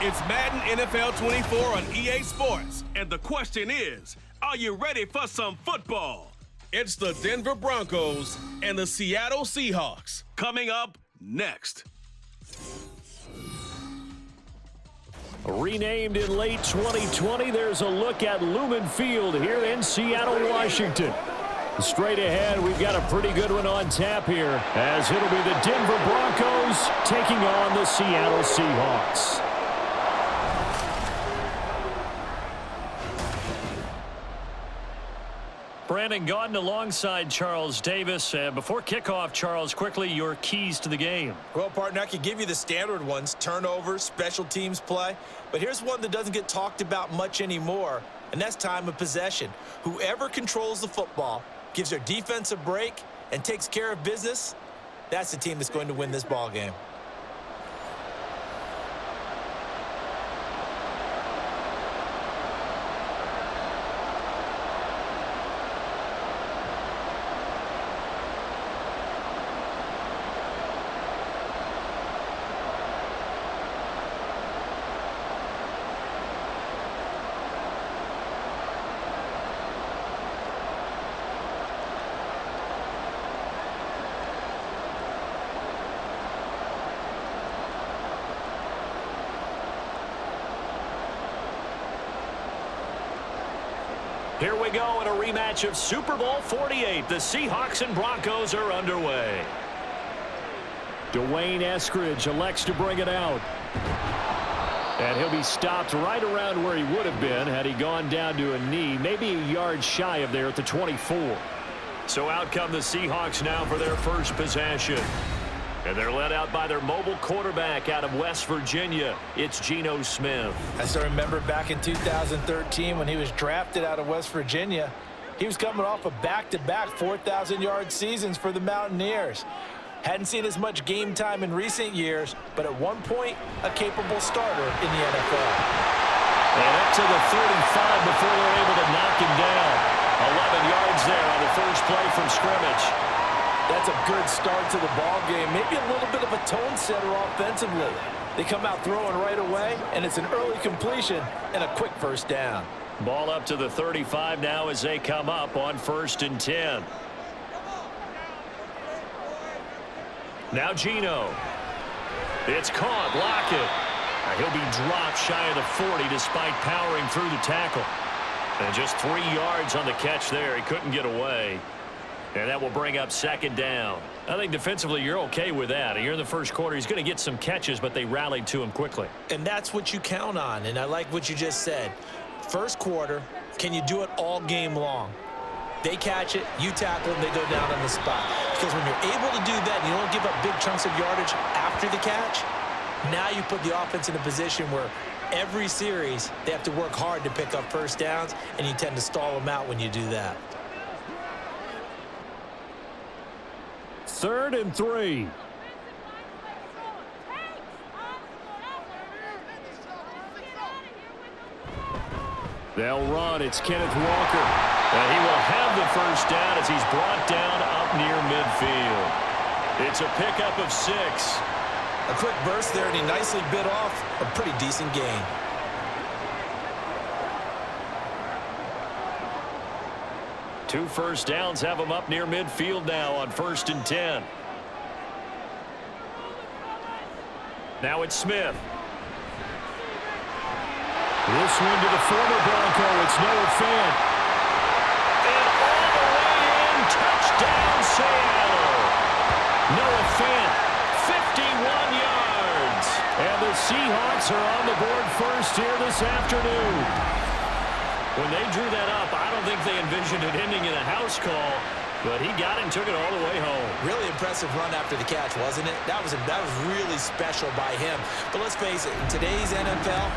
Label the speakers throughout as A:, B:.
A: It's Madden NFL 24 on EA Sports. And the question is, are you ready for some football? It's the Denver Broncos and the Seattle Seahawks. Coming up next.
B: Renamed in late 2020, there's a look at Lumen Field here in Seattle, Washington. Straight ahead, we've got a pretty good one on tap here, as it'll be the Denver Broncos taking on the Seattle Seahawks. Brandon Gaudin alongside Charles Davis. Before kickoff, Charles, quickly, your keys to the game.
C: Well, partner, I could give you the standard ones, turnovers, special teams play. But here's one that doesn't get talked about much anymore, and that's time of possession. Whoever controls the football, gives their defense a break, and takes care of business, that's the team that's going to win this ball game.
B: Here we go in a rematch of Super Bowl 48. The Seahawks and Broncos are underway. Dwayne Eskridge elects to bring it out. And he'll be stopped right around where he would have been had he gone down to a knee, maybe a yard shy of there at the 24. So out come the Seahawks now for their first possession. And they're led out by their mobile quarterback out of West Virginia. It's Geno Smith.
C: I still remember back in 2013 when he was drafted out of West Virginia. He was coming off of back-to-back 4,000-yard seasons for the Mountaineers. Hadn't seen as much game time in recent years, but at one point, a capable starter in the NFL.
B: And up to the 35 before they're able to knock him down. 11 yards there on the first play from scrimmage.
C: That's a good start to the ball game. Maybe a little bit of a tone setter offensively. They come out throwing right away, and it's an early completion and a quick first down.
B: Ball up to the 35 now as they come up on 1st and 10. Now Geno. It's caught. Lockett. He'll be dropped shy of the 40 despite powering through the tackle. And just 3 yards on the catch there. He couldn't get away. And that will bring up 2nd down. I think defensively you're okay with that. Here in the first quarter, he's going to get some catches, but they rallied to him quickly.
C: And that's what you count on, and I like what you just said. First quarter, can you do it all game long? They catch it, you tackle them, they go down on the spot. Because when you're able to do that, and you don't give up big chunks of yardage after the catch, now you put the offense in a position where every series they have to work hard to pick up first downs, and you tend to stall them out when you do that.
B: 3rd and 3. They'll run. It's Kenneth Walker. And he will have the first down as he's brought down up near midfield. It's a pickup of 6.
C: A quick burst there, and he nicely bit off a pretty decent gain.
B: Two first downs have him up near midfield now on 1st and 10. Now it's Smith. This one to the former Bronco. It's Noah Fant. And all the way in. Touchdown, Seattle. Noah Fant, 51 yards. And the Seahawks are on the board first here this afternoon. When they drew that up, I don't think they envisioned it ending in a house call, but he got it and took it all the way home.
C: Really impressive run after the catch, wasn't it? That was really special by him. But let's face it, in today's NFL,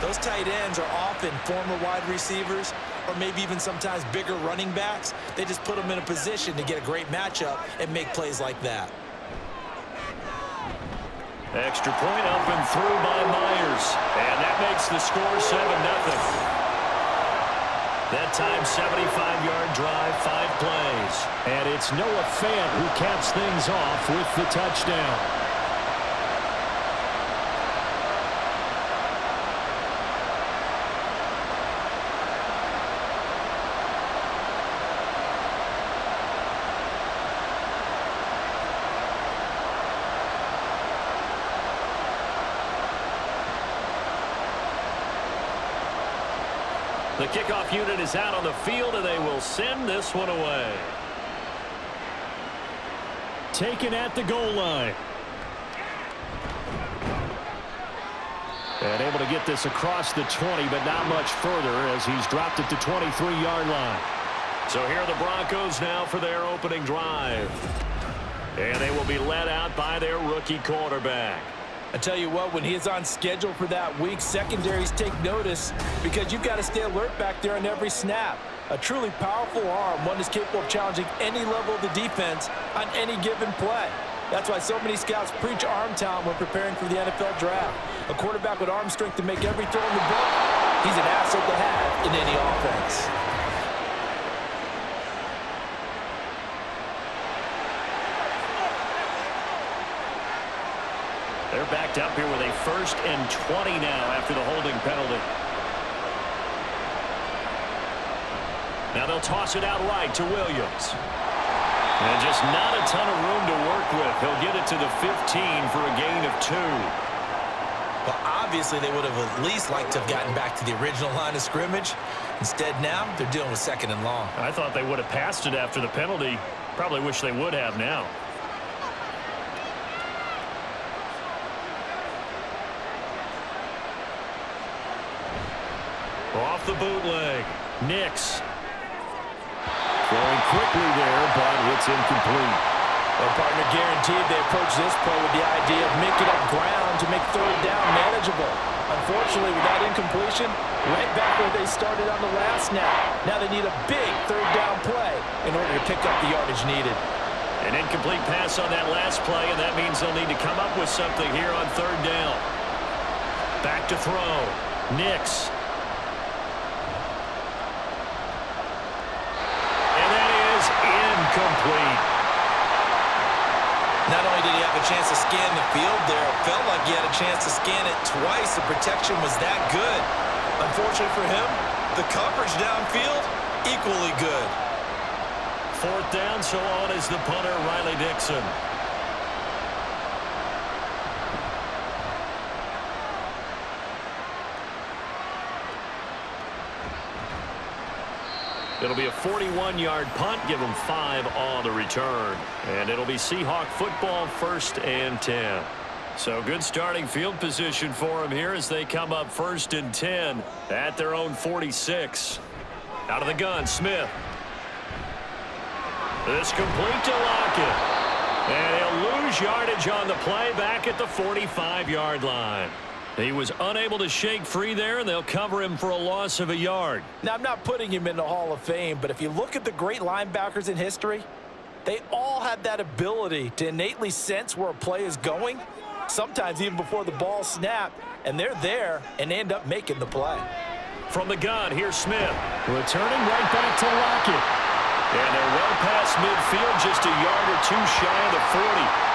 C: those tight ends are often former wide receivers or maybe even sometimes bigger running backs. They just put them in a position to get a great matchup and make plays like that.
B: Extra point up and through by Myers, and that makes the score 7-0. That time, 75-yard drive, 5 plays. And it's Noah Fant who caps things off with the touchdown. The kickoff unit is out on the field, and they will send this one away.
D: Taken at the goal line.
B: And able to get this across the 20, but not much further as he's dropped it to 23-yard line. So here are the Broncos now for their opening drive. And they will be led out by their rookie quarterback.
C: I tell you what, when he's on schedule for that week, secondaries take notice because you've got to stay alert back there on every snap. A truly powerful arm, one that's capable of challenging any level of the defense on any given play. That's why so many scouts preach arm talent when preparing for the NFL draft. A quarterback with arm strength to make every throw in the book, he's an asset to have in any offense.
B: They're backed up here with a 1st and 20 now after the holding penalty. Now they'll toss it out right to Williams. And just not a ton of room to work with. He'll get it to the 15 for a gain of 2.
C: Well, obviously they would have at least liked to have gotten back to the original line of scrimmage. Instead now, they're dealing with 2nd and long.
B: I thought they would have passed it after the penalty. Probably wish they would have now. Off the bootleg. Nix.
D: Throwing quickly there, but it's incomplete.
C: Well, partner, guaranteed they approach this play with the idea of making up ground to make 3rd down manageable. Unfortunately, with that incompletion, right back where they started on the last snap. Now they need a big 3rd down play in order to pick up the yardage needed.
B: An incomplete pass on that last play, and that means they'll need to come up with something here on 3rd down. Back to throw. Nix. Incomplete.
C: Not only did he have a chance to scan the field there, it felt like he had a chance to scan it twice. The protection was that good. Unfortunately for him, the coverage downfield, equally good.
B: 4th down, so on is the punter, Riley Dixon. It'll be a 41-yard punt. Give them 5 on the return. And it'll be Seahawk football, 1st and 10. So good starting field position for them here as they come up 1st and 10 at their own 46. Out of the gun, Smith. This complete to Lockett. And he'll lose yardage on the play back at the 45-yard line. He was unable to shake free there, and they'll cover him for a loss of a yard.
C: Now, I'm not putting him in the Hall of Fame, but if you look at the great linebackers in history, they all have that ability to innately sense where a play is going, sometimes even before the ball snapped, and they're there and they end up making the play.
B: From the gun, here's Smith.
D: Returning right back to Lockett.
B: And they're well past midfield, just a yard or 2 shy of the 40.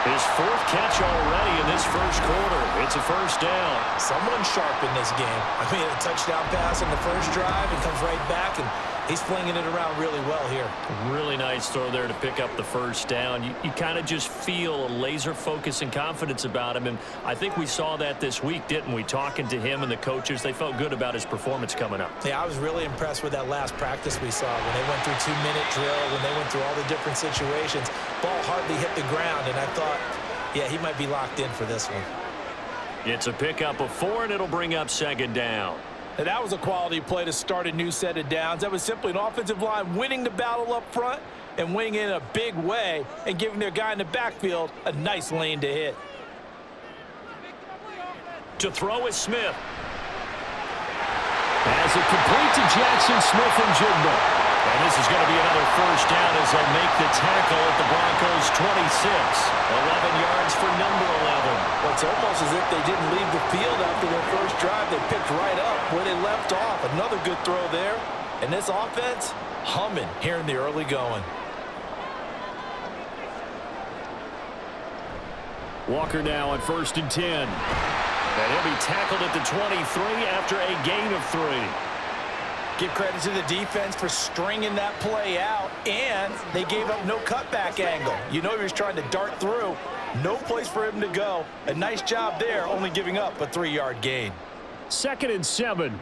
B: His 4th catch already in this 1st quarter. It's a 1st down.
C: Someone sharp in this game. I mean, a touchdown pass on the 1st drive and comes right back, and he's flinging it around really well here.
B: Really nice throw there to pick up the 1st down. You kind of just feel a laser focus and confidence about him, and I think we saw that this week, didn't we? Talking to him and the coaches, they felt good about his performance coming up.
C: Yeah, I was really impressed with that last practice we saw when they went through 2-minute drill, when they went through all the different situations. Ball hardly hit the ground, and I thought, yeah, he might be locked in for this one.
B: It's a pickup of 4, and it'll bring up 2nd down.
C: Now, that was a quality play to start a new set of downs. That was simply an offensive line winning the battle up front and winning in a big way and giving their guy in the backfield a nice lane to hit.
B: To throw is Smith.
D: As it complete to Jackson Smith and Jigba.
B: And this is going to be another 1st down as they'll make the tackle at the Broncos' 26. 11 yards for number 11.
C: Well, it's almost as if they didn't leave the field after their 1st drive. They picked right up where they left off. Another good throw there. And this offense, humming here in the early going.
D: Walker now on 1st and 10.
B: And he'll be tackled at the 23 after a gain of 3.
C: Give credit to the defense for stringing that play out, and they gave up no cutback angle. You know he was trying to dart through. No place for him to go. A nice job there, only giving up a 3-yard gain.
D: 2nd and 7.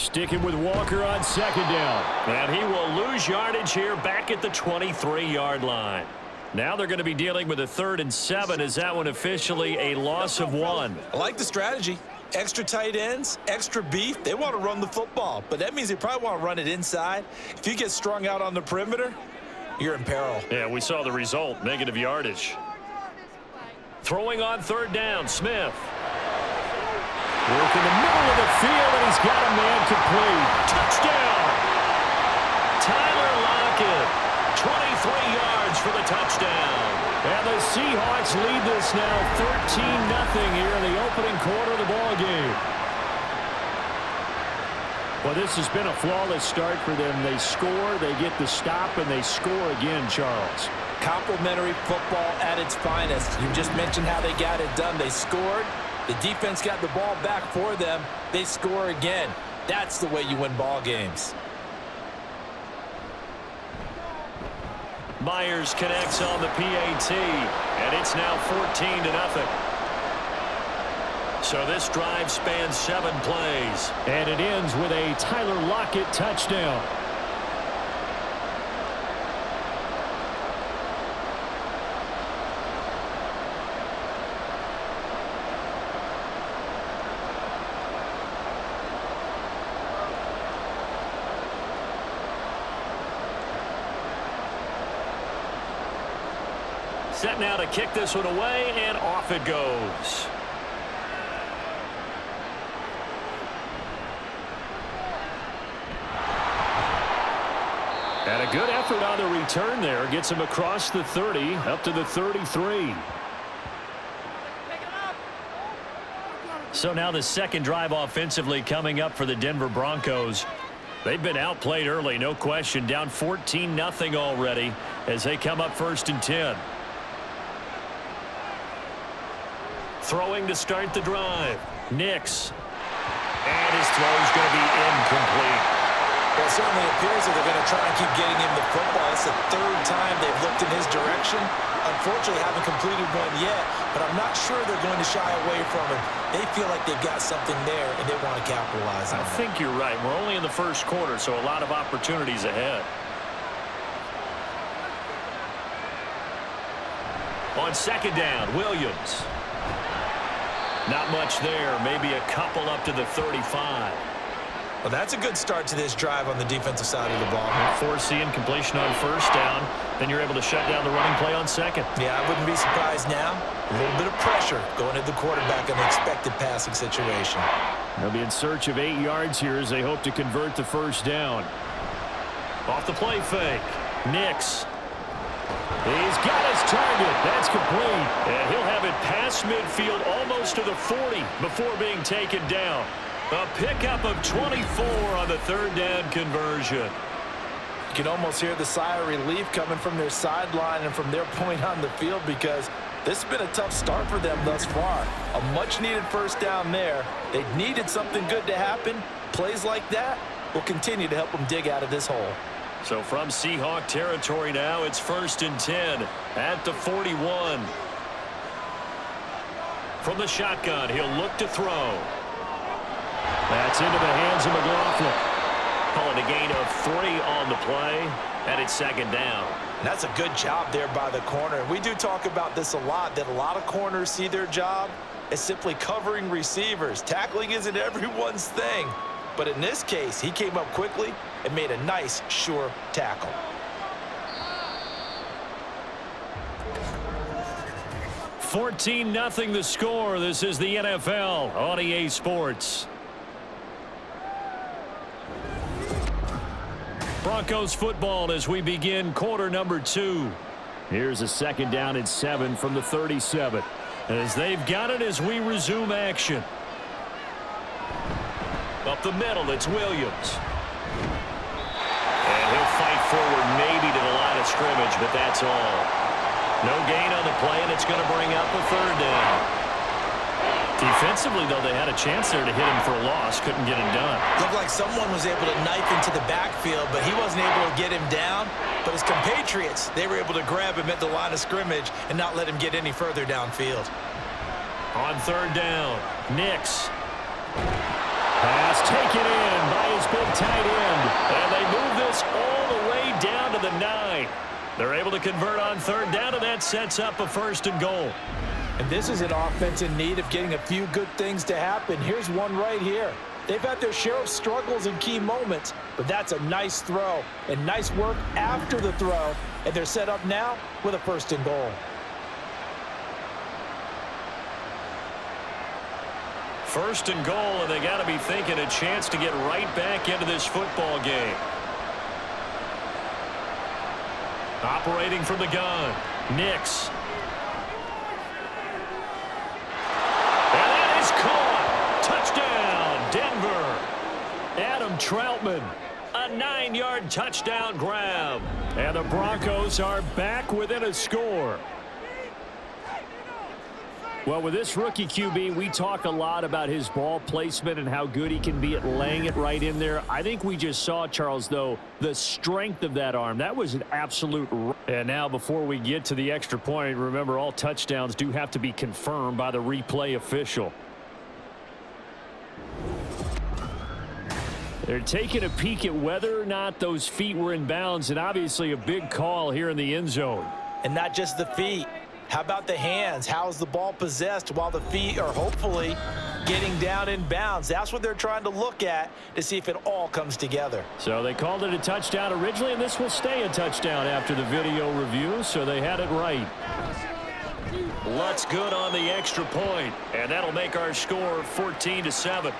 D: Sticking with Walker on second down.
B: And he will lose yardage here back at the 23-yard line. Now they're going to be dealing with a 3rd and 7. Is that one officially a loss of 1?
C: I like the strategy. Extra tight ends, extra beef. They want to run the football, but that means they probably want to run it inside. If you get strung out on the perimeter, you're in peril.
B: Yeah, we saw the result, negative yardage. Throwing on 3rd down, Smith.
D: Work in the middle of the field, and he's got a man complete.
B: Touchdown! Tyler Lockett, 23 yards for the touchdown.
D: And the Seahawks lead this now 13-0 here in the opening quarter of the ball game. Well, this has been a flawless start for them. They score, they get the stop, and they score again, Charles.
C: Complimentary football at its finest. You just mentioned how they got it done. They scored. The defense got the ball back for them. They score again. That's the way you win ball games.
B: Myers connects on the PAT, and it's now 14-0. So this drive spans 7 plays.
D: And it ends with a Tyler Lockett touchdown.
B: Set now to kick this one away, and off it goes.
D: And a good effort on the return there. Gets him across the 30, up to the 33.
B: So now the second drive offensively coming up for the Denver Broncos. They've been outplayed early, no question. Down 14-0 already as they come up 1st and 10. Throwing to start the drive. Nix. And his throw's going to be incomplete.
C: Well, it certainly appears that they're going to try and keep getting him the football. It's the 3rd time they've looked in his direction. Unfortunately, haven't completed one yet, but I'm not sure they're going to shy away from him. They feel like they've got something there, and they want to capitalize on it.
B: I think you're right. We're only in the 1st quarter, so a lot of opportunities ahead. On 2nd down, Williams. Not much there. Maybe a couple up to the 35.
C: Well, that's a good start to this drive on the defensive side of the ball.
B: Forcing completion on 1st down. Then you're able to shut down the running play on 2nd.
C: Yeah, I wouldn't be surprised now. A little bit of pressure going at the quarterback in the expected passing situation.
D: They'll be in search of 8 yards here as they hope to convert the 1st down.
B: Off the play fake. Nix.
D: He's got his target. That's complete.
B: And he'll have it past midfield almost to the 40 before being taken down. A pickup of 24 on the 3rd down conversion.
C: You can almost hear the sigh of relief coming from their sideline and from their point on the field because this has been a tough start for them thus far. A much-needed 1st down there. They needed something good to happen. Plays like that will continue to help them dig out of this hole.
B: So from Seahawk territory now, it's 1st and 10 at the 41. From the shotgun, he'll look to throw.
D: That's into the hands of McLaughlin.
B: Calling a gain of 3 on the play, and it's 2nd down.
C: And that's a good job there by the corner. And we do talk about this a lot, that a lot of corners see their job as simply covering receivers. Tackling isn't everyone's thing. But in this case, he came up quickly and made a nice, sure tackle.
B: $14-0 the score. This is the NFL on EA Sports. Broncos football as we begin quarter number 2.
D: Here's a 2nd down and 7 from the 37.
B: As they've got it as we resume action. Up the middle, it's Williams. And he'll fight forward maybe to the line of scrimmage, but that's all. No gain on the play, and it's going to bring up a 3rd down. Defensively, though, they had a chance there to hit him for a loss. Couldn't get it done.
C: Looked like someone was able to knife into the backfield, but he wasn't able to get him down. But his compatriots, they were able to grab him at the line of scrimmage and not let him get any further downfield.
B: On 3rd down, Nix.
D: Pass taken in by his has been tight end. And they move this all the way down to the 9. They're able to convert on third down, and that sets up a 1st and goal.
C: And this is an offense in need of getting a few good things to happen. Here's one right here. They've had their share of struggles in key moments, but that's a nice throw and nice work after the throw. And they're set up now with a 1st and goal.
D: 1st and goal, and they got to be thinking a chance to get right back into this football game. Operating from the gun, Nix. And that is caught. Touchdown, Denver. Adam Troutman, a 9-yard touchdown grab. And the Broncos are back within a score. Well, with this rookie QB, we talk a lot about his ball placement and how good he can be at laying it right in there. I think we just saw, Charles, though, the strength of that arm. That was an absolute... And now, before we get to the extra point, remember, all touchdowns do have to be confirmed by the replay official. They're taking a peek at whether or not those feet were in bounds, and obviously a big call here in the end zone.
C: And not just the feet. How about the hands? How is the ball possessed while the feet are hopefully getting down in bounds? That's what they're trying to look at to see if it all comes together.
D: So they called it a touchdown originally, and this will stay a touchdown after the video review, so they had it right. Lutz good on the extra point, and that'll make our score 14-7.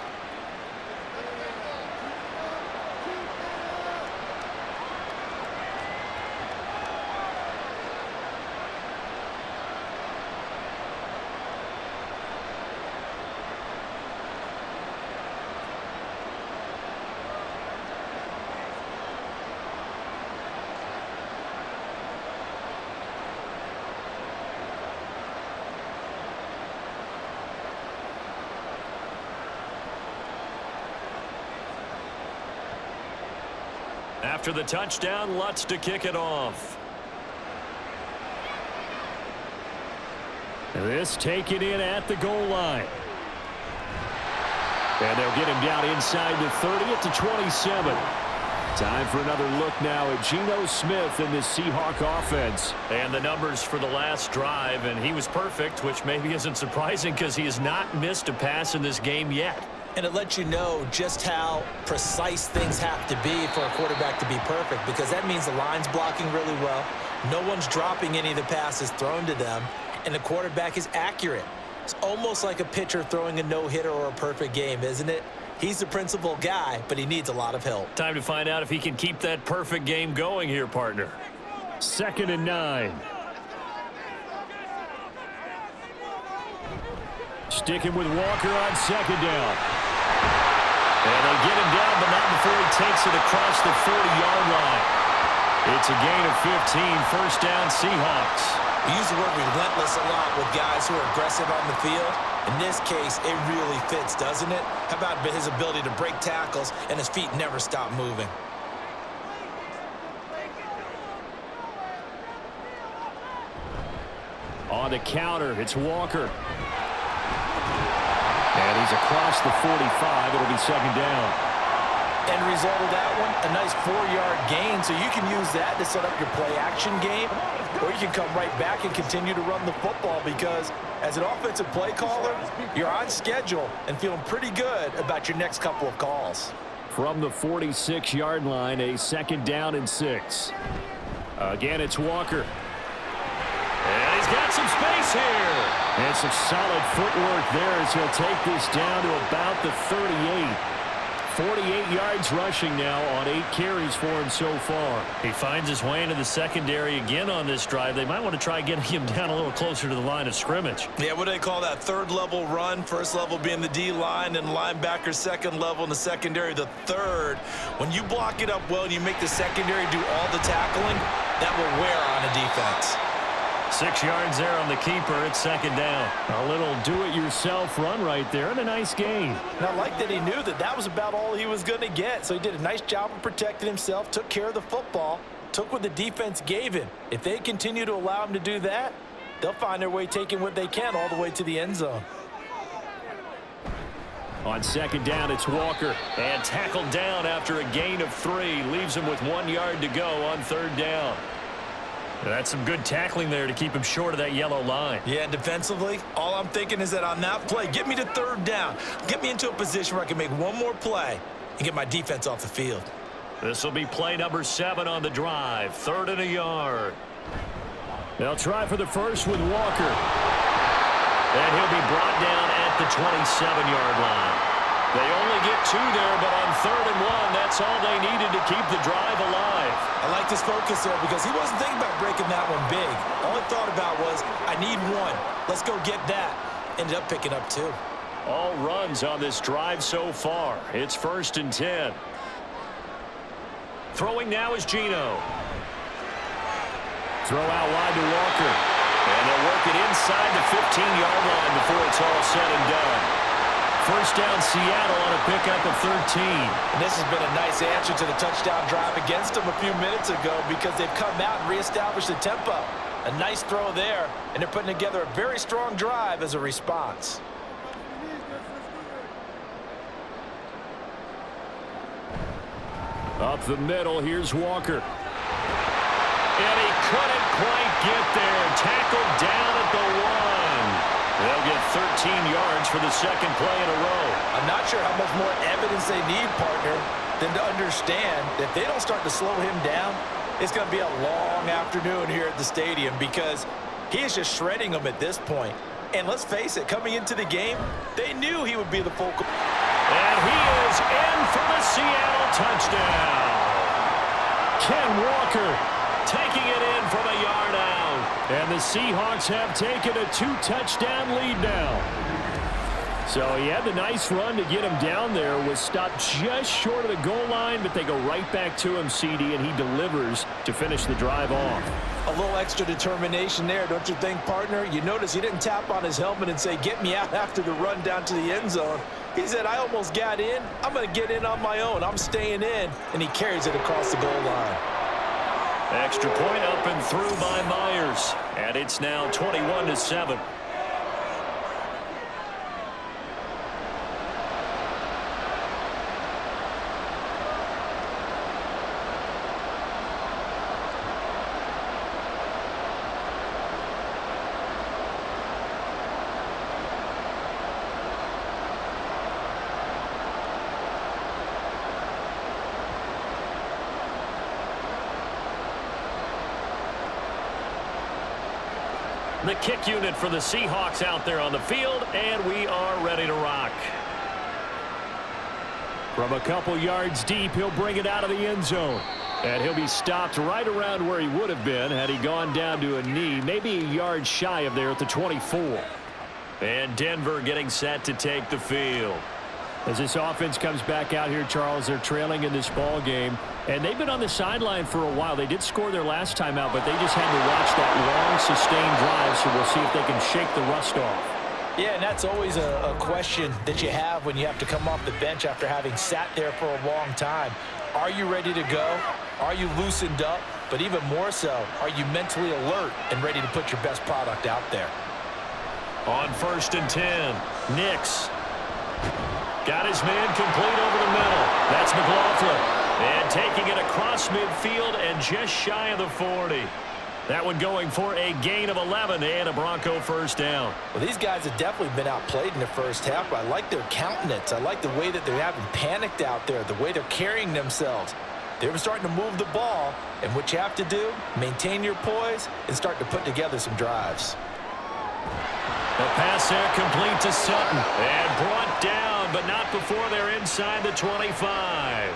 D: After the touchdown, Lutz to kick it off. This taken in at the goal line. And they'll get him down inside the 30 at the 27. Time for another look now at Geno Smith and the Seahawk offense. And the numbers for the last drive, and he was perfect, which maybe isn't surprising because he has not missed a pass in this game yet.
C: And it lets you know just how precise things have to be for a quarterback to be perfect, because that means the line's blocking really well. No one's dropping any of the passes thrown to them, and the quarterback is accurate. It's almost like a pitcher throwing a no-hitter or a perfect game, isn't it? He's the principal guy, but he needs a lot of help.
D: Time to find out if he can keep that perfect game going here, partner. 2nd and 9. Sticking with Walker on 2nd down. And they get him down, but not before he takes it across the 40-yard line. It's a gain of 15, 1st down Seahawks.
C: We use the word relentless a lot with guys who are aggressive on the field. In this case, it really fits, doesn't it? How about his ability to break tackles and his feet never stop moving?
D: On the counter, it's Walker. And he's across the 45. It'll be 2nd down.
C: End result of that one, a nice 4-yard gain. So you can use that to set up your play-action game, or you can come right back and continue to run the football, because as an offensive play caller, you're on schedule and feeling pretty good about your next couple of calls.
D: From the 46-yard line, a 2nd down and 6. Again, it's Walker. And he's got some space here. And some solid footwork there as he'll take this down to about the 38. 48 yards rushing now on 8 carries for him so far. He finds his way into the secondary again on this drive. They might want to try getting him down a little closer to the line of scrimmage.
C: Yeah, what do they call that? 3rd level run. 1st level being the D-line, and linebacker 2nd level, and the secondary the 3rd. When you block it up well and you make the secondary do all the tackling, that will wear on a defense.
D: 6 yards there on the keeper. It's 2nd down. A little do-it-yourself run right there, and a nice gain.
C: And I like that he knew that that was about all he was going to get. So he did a nice job of protecting himself, took care of the football, took what the defense gave him. If they continue to allow him to do that, they'll find their way taking what they can all the way to the end zone.
D: On second down, it's Walker.
B: And tackled down after a gain of 3. Leaves him with 1 yard to go on third down. That's some good tackling there to keep him short of that yellow line.
C: Yeah, and defensively, all I'm thinking is that on that play, get me to third down. Get me into a position where I can make one more play and get my defense off the field.
B: This will be play number 7 on the drive. 3rd and a yard.
D: They'll try for the first with Walker.
B: And he'll be brought down at the 27-yard line. They only get 2 there, but on 3rd and 1, that's all they needed to keep the drive alive.
C: I like this focus there because he wasn't thinking about breaking that one big. All he thought about was, I need 1. Let's go get that. Ended up picking up 2.
B: All runs on this drive so far. It's 1st and 10. Throwing now is Geno.
D: Throw out wide to Walker.
B: And they'll work it inside the 15-yard line before it's all said and done.
D: First down, Seattle on a pickup of 13.
C: And this has been a nice answer to the touchdown drive against them a few minutes ago because they've come out and reestablished the tempo. A nice throw there, and they're putting together a very strong drive as a response.
D: Up the middle, here's Walker.
B: And he couldn't quite get there. Tackled down at the 1. They'll get 13 yards for the second play in a row.
C: I'm not sure how much more evidence they need, partner, than to understand that if they don't start to slow him down, it's going to be a long afternoon here at the stadium because he is just shredding them at this point. And let's face it, coming into the game, they knew he would be the focal.
B: And he is in for the Seattle touchdown.
D: Ken Walker
B: taking it in from a yard out.
D: And the Seahawks have taken a 2-touchdown lead now. So he had the nice run to get him down there. Was stopped just short of the goal line, but they go right back to him, CD, and he delivers to finish the drive off.
C: A little extra determination there, don't you think, partner? You notice he didn't tap on his helmet and say, get me out after the run down to the end zone. He said, I almost got in. I'm going to get in on my own. I'm staying in. And he carries it across the goal line.
B: Extra point up and through by Myers. And it's now 21-7. The kick unit for the Seahawks out there on the field, and we are ready to rock.
D: From a couple yards deep, he'll bring it out of the end zone. And he'll be stopped right around where he would have been had he gone down to a knee, maybe a yard shy of there at the 24.
B: And Denver getting set to take the field.
D: As this offense comes back out here, Charles, they're trailing in this ball game. And they've been on the sideline for a while. They did score their last time out, but they just had to watch that long, sustained drive, so we'll see if they can shake the rust off.
C: Yeah, and that's always a question that you have when you have to come off the bench after having sat there for a long time. Are you ready to go? Are you loosened up? But even more so, are you mentally alert and ready to put your best product out there?
B: On 1st and 10, Nix got his man complete over the middle. That's McLaughlin. And taking it across midfield and just shy of the 40. That one going for a gain of 11 and a Bronco first down.
C: Well, these guys have definitely been outplayed in the first half. I like their countenance. I like the way that they haven't panicked out there, the way they're carrying themselves. They're starting to move the ball, and what you have to do, maintain your poise and start to put together some drives.
B: The pass there complete to Sutton and brought down, but not before they're inside the 25.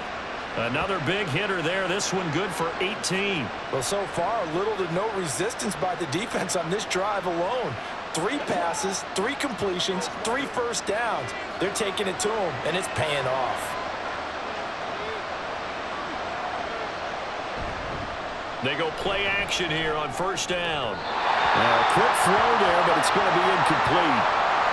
B: Another big hitter there. This one good for 18.
C: Well, so far, little to no resistance by the defense on this drive alone. 3 passes, 3 completions, 3 first downs. They're taking it to them, and it's paying off.
B: They go play action here on first down.
D: A quick throw there, but it's going to be incomplete.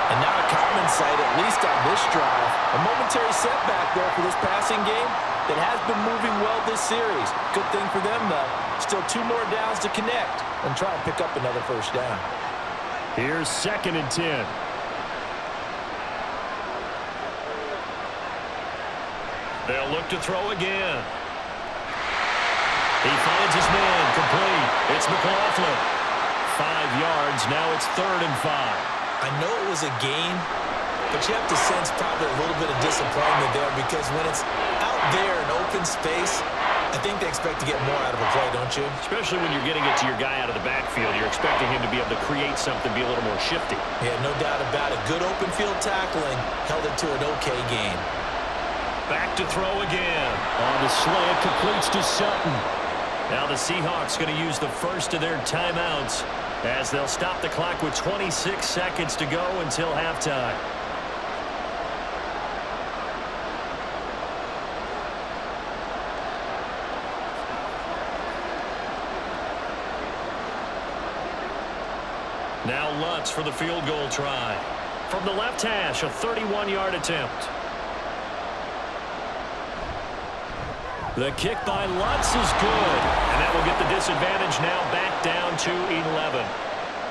C: And now a common sight, at least on this drive. A momentary setback there for this passing game that has been moving well this series. Good thing for them, though. Still 2 more downs to connect and try and pick up another first down.
D: Here's 2nd and 10.
B: They'll look to throw again. He finds his man, complete. It's McLaughlin. 5 yards, now it's 3rd and 5.
C: I know it was a gain, but you have to sense probably a little bit of disappointment there because when it's out there in open space, I think they expect to get more out of a play, don't you?
B: Especially when you're getting it to your guy out of the backfield. You're expecting him to be able to create something, be a little more shifty.
C: Yeah, no doubt about it. Good open field tackling held it to an okay gain.
B: Back to throw again.
D: On the slant, completes to Sutton.
B: Now the Seahawks going to use the first of their timeouts as they'll stop the clock with 26 seconds to go until halftime. Now Lutz for the field goal try. From the left hash, a 31-yard attempt. The kick by Lutz is good. And that will get the disadvantage now back down to 11.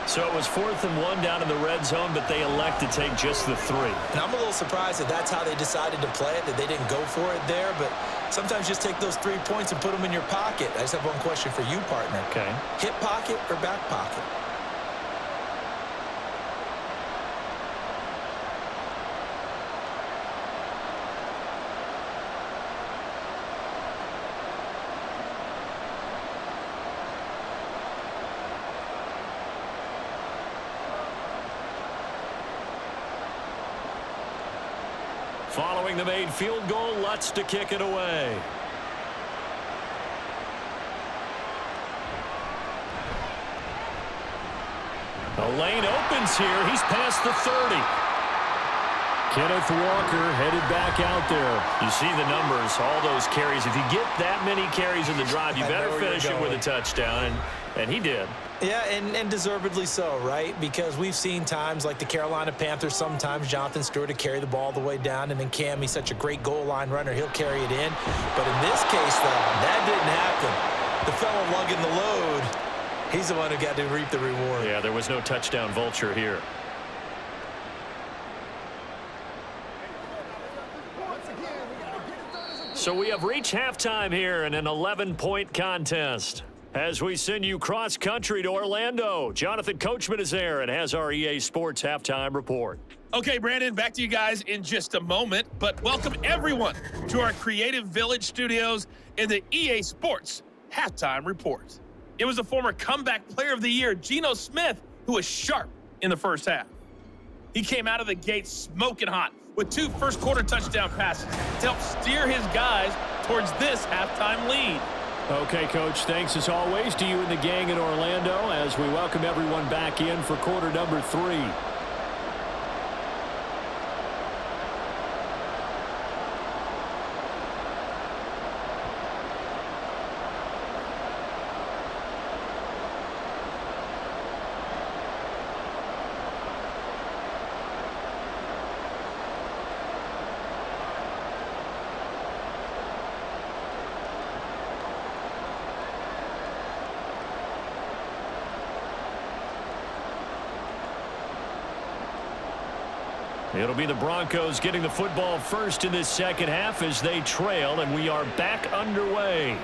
B: So it was 4th and 1 down in the red zone, but they elect to take just the 3.
C: And I'm a little surprised that that's how they decided to play it, that they didn't go for it there. But sometimes just take those 3 points and put them in your pocket. I just have one question for you, partner.
B: Okay.
C: Hip pocket or back pocket?
B: Following the made field goal, Lutz to kick it away. The lane opens here. He's past the 30.
D: Kenneth Walker headed back out there.
B: You see the numbers, all those carries. If you get that many carries in the drive, you better finish it with a touchdown, and he did.
C: Yeah, and deservedly so, right? Because we've seen times like the Carolina Panthers, sometimes Jonathan Stewart to carry the ball all the way down, and then Cam, he's such a great goal line runner, he'll carry it in. But in this case, though, that didn't happen. The fellow lugging the load, he's the one who got to reap the reward.
B: Yeah, there was no touchdown vulture here. So we have reached halftime here in an 11-point contest. As we send you cross-country to Orlando, Jonathan Coachman is there and has our EA Sports halftime report.
E: Okay, Brandon, back to you guys in just a moment, but welcome everyone to our Creative Village studios in the EA Sports halftime report. It was the former comeback player of the year, Geno Smith, who was sharp in the first half. He came out of the gate smoking hot with 2 first-quarter touchdown passes to help steer his guys towards this halftime lead.
D: Okay, Coach, thanks as always to you and the gang in Orlando as we welcome everyone back in for quarter number 3.
B: It'll be the Broncos getting the football first in this second half as they trail, and we are back underway.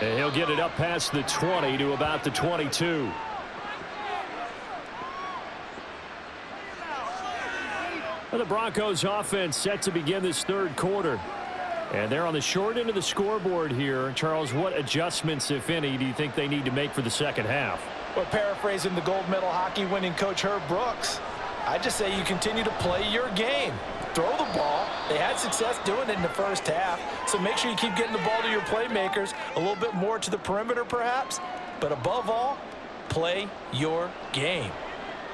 D: And he'll get it up past the 20 to about the 22. Well, the Broncos offense set to begin this third quarter. And they're on the short end of the scoreboard here. Charles, what adjustments, if any, do you think they need to make for the second half?
C: Well, paraphrasing the gold medal hockey winning coach Herb Brooks, I just say you continue to play your game. Throw the ball. They had success doing it in the first half, so make sure you keep getting the ball to your playmakers, a little bit more to the perimeter perhaps, but above all, play your game.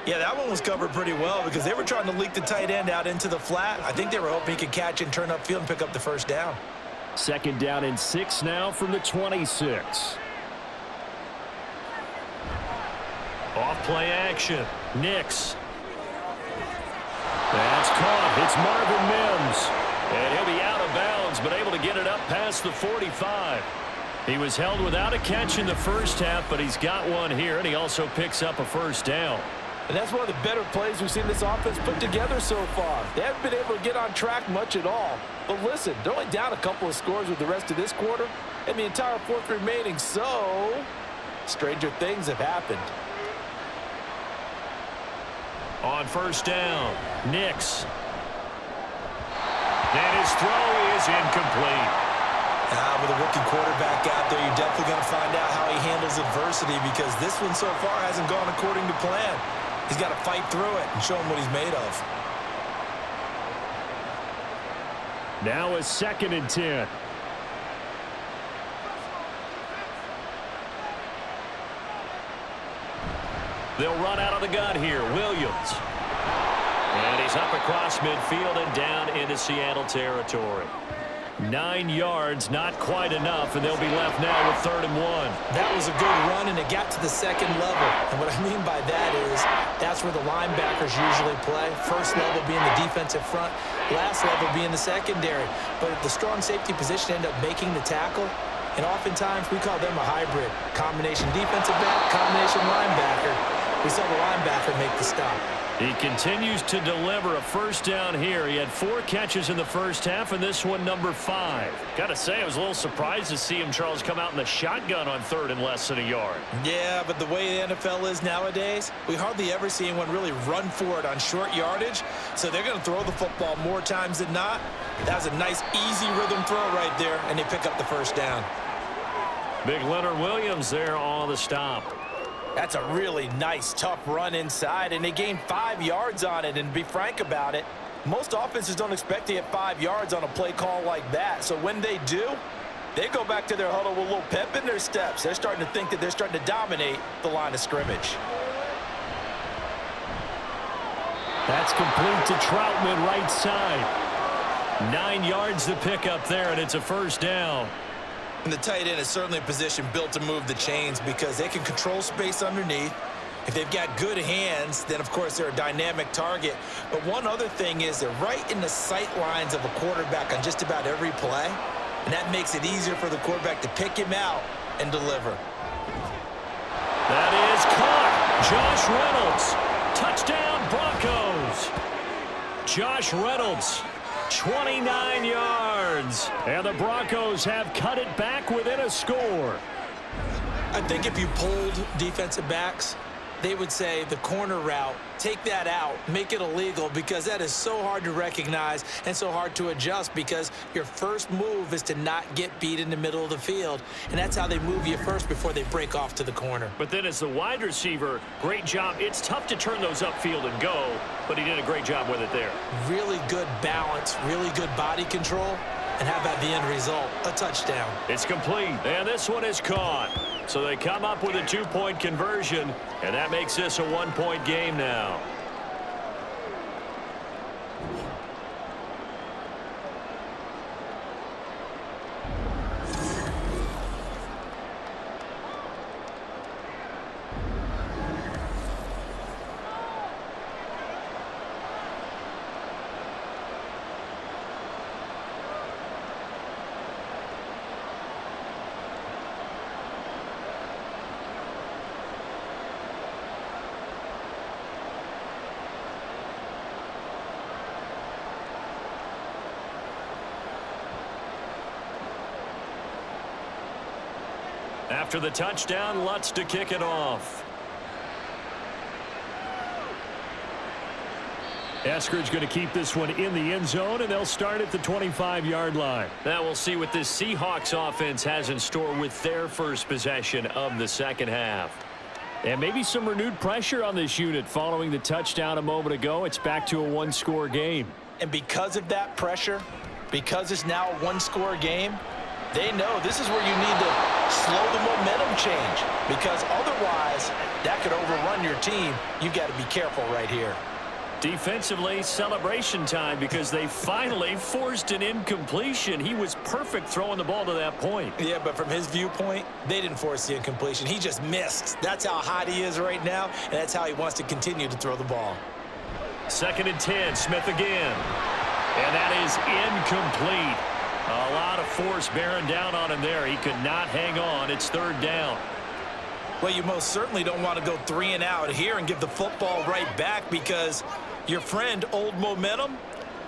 C: Yeah, that one was covered pretty well because they were trying to leak the tight end out into the flat. I think they were hoping he could catch and turn upfield and pick up the first down.
D: 2nd down and 6 now from the 26.
B: Off play action. Nix. That's caught. It's Marvin Mims. And he'll be out of bounds, but able to get it up past the 45. He was held without a catch in the first half, but he's got one here, and he also picks up a first down.
C: And that's one of the better plays we've seen this offense put together so far. They haven't been able to get on track much at all. But listen, they're only down a couple of scores with the rest of this quarter and the entire fourth remaining, so stranger things have happened.
D: On first down, Nix. And his throw is incomplete.
C: With a rookie quarterback out there, you're definitely going to find out how he handles adversity because this one so far hasn't gone according to plan. He's got to fight through it and show him what he's made of.
D: Now a 2nd and 10. They'll run out of the gun here. Williams. And he's up across midfield and down into Seattle territory. 9 yards, not quite enough, and they'll be left now with 3rd and 1.
C: That was a good run, and it got to the second level. And what I mean by that is that's where the linebackers usually play. First level being the defensive front, last level being the secondary. But the strong safety position ended up making the tackle, and oftentimes we call them a hybrid. Combination defensive back, combination linebacker. We saw the linebacker make the stop.
D: He continues to deliver a first down here. He had 4 catches in the first half, and this one number 5. Got to say, I was a little surprised to see him, Charles, come out in the shotgun on 3rd and less than a yard.
C: Yeah, but the way the NFL is nowadays, we hardly ever see anyone really run for it on short yardage, so they're going to throw the football more times than not. That was a nice, easy rhythm throw right there, and they pick up the first down.
D: Big Leonard Williams there on the stop.
C: That's a really nice, tough run inside, and they gained 5 yards on it. And to be frank about it, most offenses don't expect to get 5 yards on a play call like that. So when they do, they go back to their huddle with a little pep in their steps. They're starting to think that they're starting to dominate the line of scrimmage.
D: That's complete to Troutman right side. 9 yards to pick up there, and it's a first down.
C: And the tight end is certainly a position built to move the chains because they can control space underneath. If they've got good hands, then, of course, they're a dynamic target. But one other thing is they're right in the sight lines of a quarterback on just about every play, and that makes it easier for the quarterback to pick him out and deliver.
D: That is caught. Josh Reynolds. Touchdown, Broncos. Josh Reynolds. 29 yards, and the Broncos have cut it back within a score.
C: I think if you polled defensive backs, they would say the corner route, take that out, make it illegal, because that is so hard to recognize and so hard to adjust because your first move is to not get beat in the middle of the field, and that's how they move you first before they break off to the corner.
D: But then as the wide receiver, great job. It's tough to turn those upfield and go, but he did a great job with it there.
C: Really good balance, really good body control, and how about the end result? A touchdown.
D: It's complete, and this one is caught. So they come up with a 2-point conversion, and that makes this a 1-point game now. After the touchdown, Lutz to kick it off. Eskridge going to keep this one in the end zone, and they'll start at the 25-yard line. Now we'll see what this Seahawks offense has in store with their first possession of the second half. And maybe some renewed pressure on this unit following the touchdown a moment ago. It's back to a 1-score game.
C: And because of that pressure, because it's now a 1-score game, they know this is where you need to slow the momentum change because otherwise that could overrun your team. You've got to be careful right here.
D: Defensively, celebration time because they finally forced an incompletion. He was perfect throwing the ball to that point.
C: Yeah, but from his viewpoint, they didn't force the incompletion. He just missed. That's how hot he is right now, and that's how he wants to continue to throw the ball.
D: 2nd and 10, Smith again. And that is incomplete. A lot of force bearing down on him there. He could not hang on. It's 3rd down.
C: Well, you most certainly don't want to go 3 and out here and give the football right back, because your friend, Old Momentum,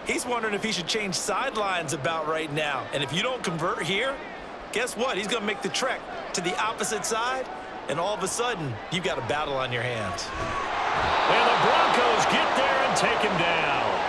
C: he's wondering if he should change sidelines about right now. And if you don't convert here, guess what? He's going to make the trek to the opposite side, and all of a sudden, you've got a battle on your hands.
B: And the Broncos get there and take him down.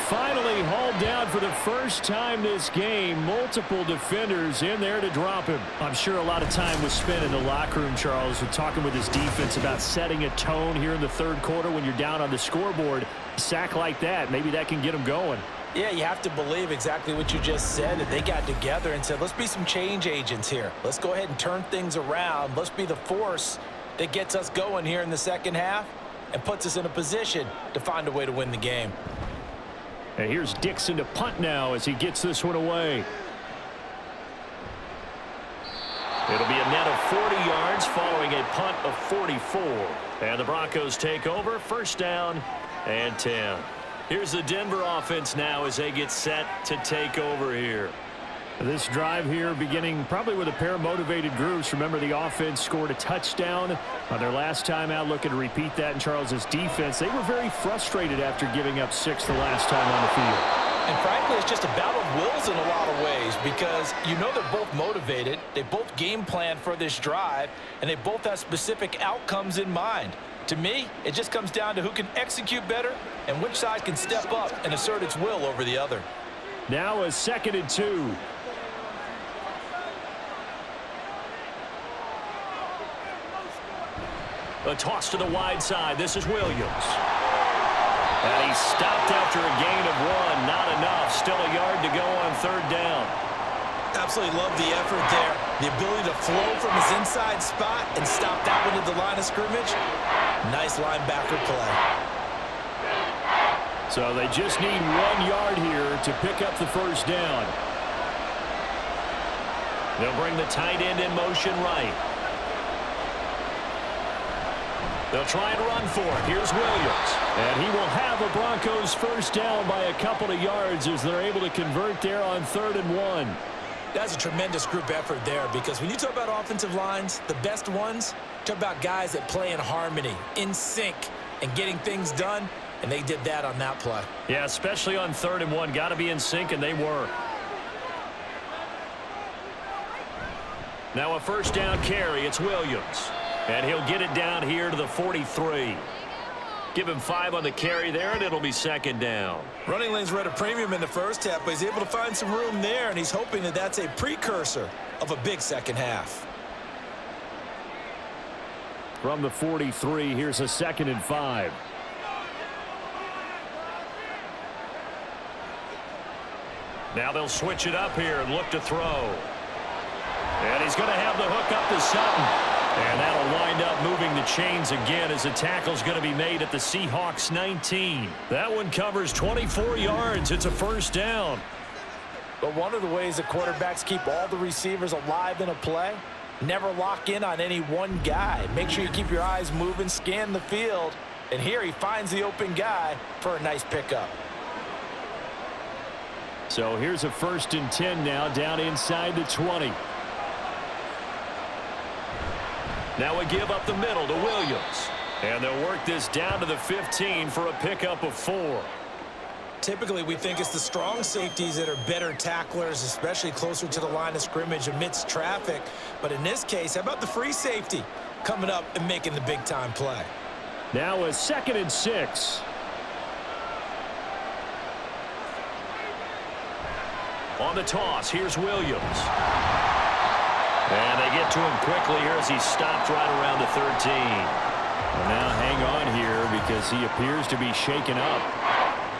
D: Finally hauled down for the first time this game. Multiple defenders in there to drop him. I'm sure a lot of time was spent in the locker room, Charles, with talking with his defense about setting a tone here in the third quarter when you're down on the scoreboard. A sack like that, maybe that can get him going.
C: Yeah, you have to believe exactly what you just said, that they got together and said, let's be some change agents here. Let's go ahead and turn things around. Let's be the force that gets us going here in the second half and puts us in a position to find a way to win the game.
D: And here's Dixon to punt now as he gets this one away.
B: It'll be a net of 40 yards following a punt of 44. And the Broncos take over, first down and 10. Here's the Denver offense now as they get set to take over here.
D: This drive here beginning probably with a pair of motivated groups. Remember, the offense scored a touchdown on their last time out, looking to repeat that in Charles's defense. They were very frustrated after giving up 6 the last time on the field.
C: And frankly, it's just a battle of wills in a lot of ways, because you know they're both motivated, they both game plan for this drive, and they both have specific outcomes in mind. To me, it just comes down to who can execute better and which side can step up and assert its will over the other.
D: Now a 2nd and 2.
B: A toss to the wide side. This is Williams. And he stopped after a gain of 1. Not enough. Still a yard to go on third down.
C: Absolutely love the effort there. The ability to flow from his inside spot and stop that one at the line of scrimmage. Nice linebacker play.
D: So they just need 1 yard here to pick up the first down.
B: They'll bring the tight end in motion right. They'll try and run for it. Here's Williams.
D: And he will have a Broncos first down by a couple of yards as they're able to convert there on 3rd and 1.
C: That's a tremendous group effort there, because when you talk about offensive lines, the best ones, talk about guys that play in harmony, in sync, and getting things done, and they did that on that play.
B: Yeah, especially on 3rd and 1. Got to be in sync, and they were. Now a first down carry. It's Williams. And he'll get it down here to the 43. Give him 5 on the carry there, and it'll be 2nd down.
C: Running lanes were at a premium in the first half, but he's able to find some room there, and he's hoping that that's a precursor of a big second half.
D: From the 43, here's a 2nd and 5.
B: Now they'll switch it up here and look to throw. And he's going to have the hook up to Sutton. And that'll wind up moving the chains again as the tackle's going to be made at the Seahawks 19. That one covers 24 yards. It's a first down.
C: But one of the ways that quarterbacks keep all the receivers alive in a play, never lock in on any one guy. Make sure you keep your eyes moving, scan the field. And here he finds the open guy for a nice pickup.
D: So here's a 1st and 10 now, down inside the 20.
B: Now we give up the middle to Williams. And they'll work this down to the 15 for a pickup of 4.
C: Typically, we think it's the strong safeties that are better tacklers, especially closer to the line of scrimmage amidst traffic. But in this case, how about the free safety coming up and making the big-time play?
D: Now a 2nd and 6.
B: On the toss, here's Williams. And they get to him quickly here as he stopped right around the 13.
D: Well, now hang on here because he appears to be shaken up.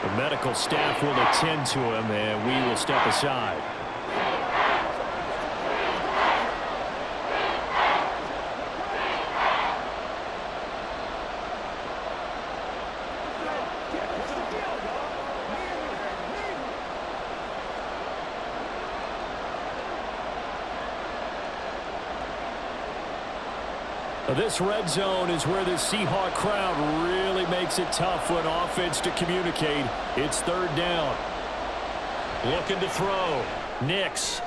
D: The medical staff will attend to him, and we will step aside. This red zone is where the Seahawk crowd really makes it tough for an offense to communicate. It's 3rd down.
B: Looking to throw. Nix.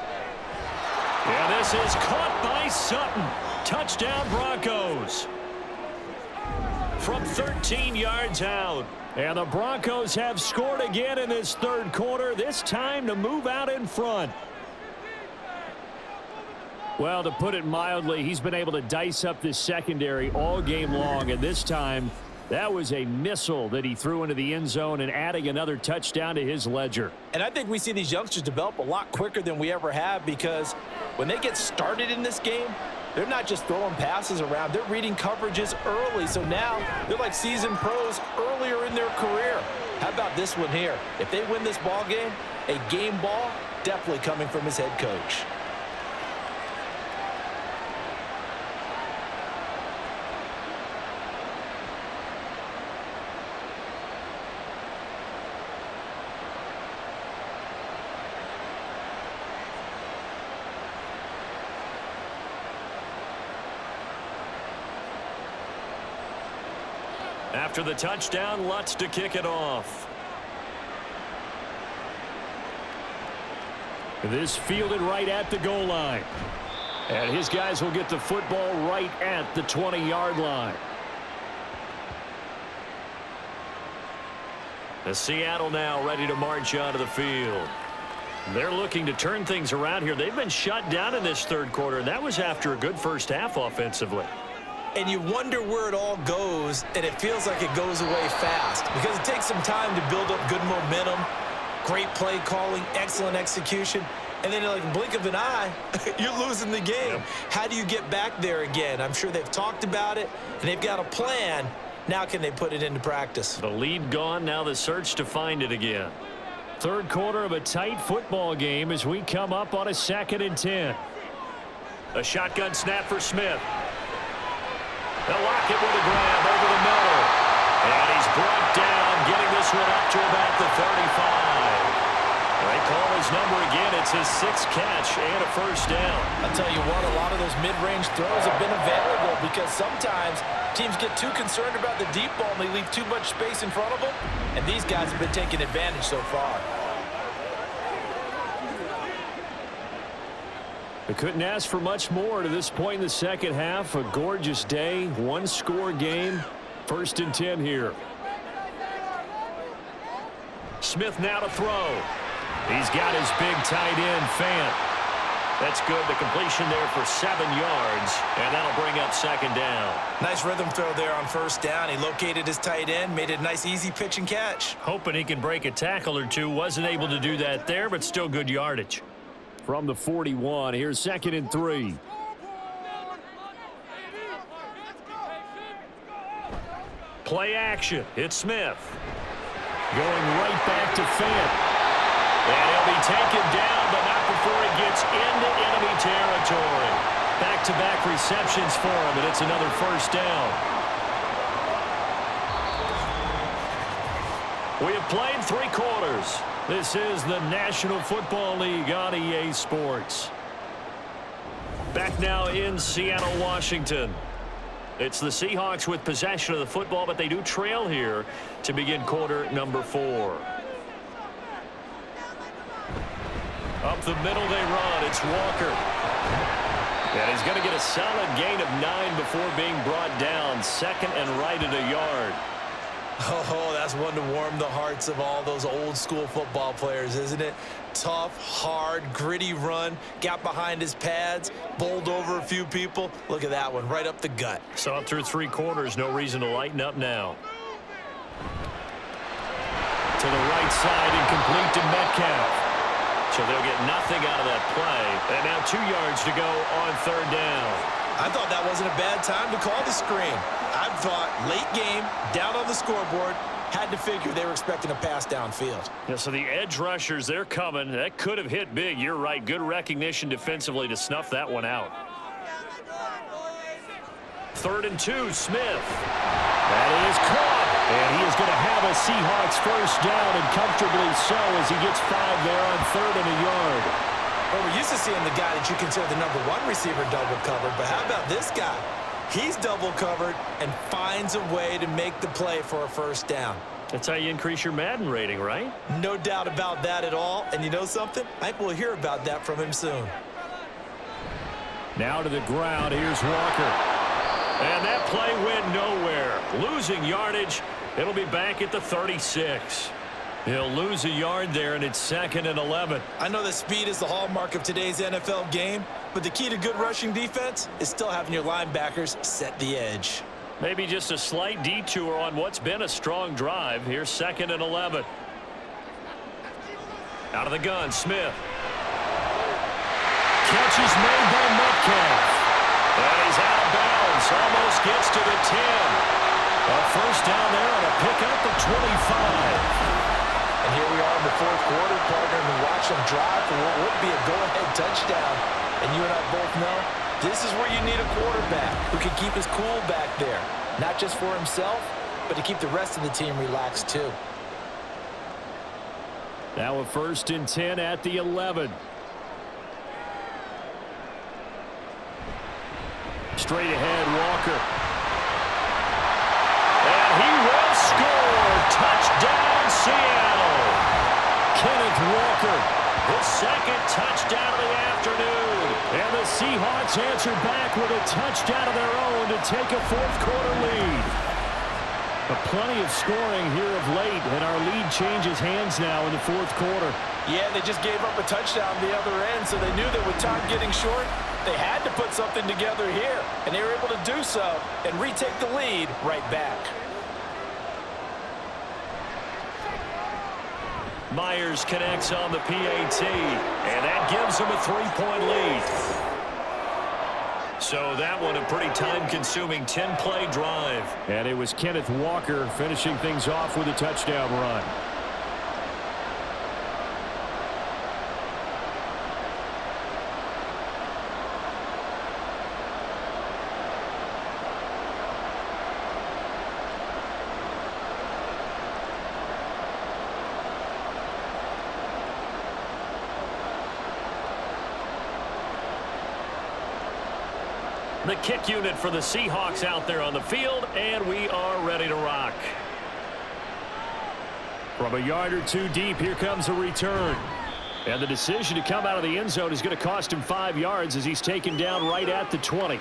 B: Yeah, this is caught by Sutton.
D: Touchdown Broncos. From 13 yards out. And the Broncos have scored again in this third quarter, this time to move out in front. Well, to put it mildly, he's been able to dice up this secondary all game long, and this time that was a missile that he threw into the end zone and adding another touchdown to his ledger.
C: And I think we see these youngsters develop a lot quicker than we ever have, because when they get started in this game, they're not just throwing passes around. They're reading coverages early. So now they're like seasoned pros earlier in their career. How about this one here? If they win this ball game, a game ball definitely coming from his head coach.
D: After the touchdown, Lutz to kick it off. This fielded right at the goal line. And his guys will get the football right at the 20-yard line. The Seattle now ready to march onto the field. They're looking to turn things around here. They've been shut down in this third quarter, and that was after a good first half offensively.
C: And you wonder where it all goes, and it feels like it goes away fast because it takes some time to build up good momentum, great play calling, excellent execution, and then like a blink of an eye, you're losing the game. Yep. How do you get back there again? I'm sure they've talked about it, and they've got a plan. Now can they put it into practice?
D: The lead gone, now the search to find it again. Third quarter of a tight football game as we come up on a 2nd and 10. A shotgun snap for Smith. They'll lock it with a grab over the middle. And he's brought down, getting this one up to about the 35. They call his number again. It's his 6th catch and a first down.
C: I'll tell you what, a lot of those mid-range throws have been available because sometimes teams get too concerned about the deep ball and they leave too much space in front of them. And these guys have been taking advantage so far.
D: They couldn't ask for much more to this point in the second half. A gorgeous day, one-score game. 1st and 10 here. Smith now to throw. He's got his big tight end, Fant. That's good. The completion there for 7 yards, and that'll bring up 2nd down.
C: Nice rhythm throw there on 1st down. He located his tight end, made it a nice, easy pitch and catch.
D: Hoping he can break a tackle or two. Wasn't able to do that there, but still good yardage. From the 41, here's 2nd and 3. Play action. It's Smith. Going right back to Fant. And he'll be taken down, but not before he gets into enemy territory. Back-to-back receptions for him, and it's another first down. We have played 3 quarters. This is the National Football League on EA Sports. Back now in Seattle, Washington. It's the Seahawks with possession of the football, but they do trail here to begin quarter number 4. Up the middle they run. It's Walker. And he's going to get a solid gain of 9 before being brought down. 2nd and right at a yard.
C: Oh, that's one to warm the hearts of all those old school football players, isn't it? Tough, hard, gritty run, got behind his pads, bowled over a few people. Look at that one, right up the gut.
D: Saw it through 3 quarters, no reason to lighten up now. To the right side and complete to Metcalf. So they'll get nothing out of that play. And now 2 yards to go on 3rd down.
C: I thought that wasn't a bad time to call the screen. I thought late game, down on the scoreboard, had to figure they were expecting a pass downfield.
D: Yeah, so the edge rushers, they're coming. That could have hit big. You're right. Good recognition defensively to snuff that one out. 3rd and 2, Smith. That is caught. And he is going to have a Seahawks first down, and comfortably so as he gets 5 there on 3rd and a yard.
C: Well, we're used to seeing the guy that you consider the number 1 receiver double covered, but how about this guy? He's double covered and finds a way to make the play for a first down.
D: That's how you increase your Madden rating, right?
C: No doubt about that at all. And you know something? I think we'll hear about that from him soon.
D: Now to the ground. Here's Walker. And that play went nowhere. Losing yardage. It'll be back at the 36. He'll lose a yard there, and it's 2nd and 11.
C: I know that speed is the hallmark of today's NFL game, but the key to good rushing defense is still having your linebackers set the edge.
D: Maybe just a slight detour on what's been a strong drive. Here's 2nd and 11. Out of the gun, Smith. Catch is made by Metcalf. And he's out of bounds. Almost gets to the 10. A first down there on a pickup of 25.
C: And here we are in the 4th quarter, partner, and we watch them drive for what would be a go-ahead touchdown. And you and I both know this is where you need a quarterback who can keep his cool back there. Not just for himself, but to keep the rest of the team relaxed too.
D: Now a 1st and 10 at the 11. Straight ahead, Walker. And he will score. Touchdown, Seattle. Kenneth Walker, his 2nd touchdown of the afternoon. And the Seahawks answer back with a touchdown of their own to take a 4th quarter lead. But plenty of scoring here of late, and our lead changes hands now in the 4th quarter.
C: Yeah, they just gave up a touchdown the other end, so they knew that with time getting short, they had to put something together here, and they were able to do so and retake the lead right back.
D: Myers connects on the PAT, and that gives him a 3-point lead. So that one a pretty time-consuming 10-play drive. And it was Kenneth Walker finishing things off with a touchdown run. The kick unit for the Seahawks out there on the field, and we are ready to rock. From a yard or two deep, here comes a return. And the decision to come out of the end zone is going to cost him 5 yards as he's taken down right at the 20.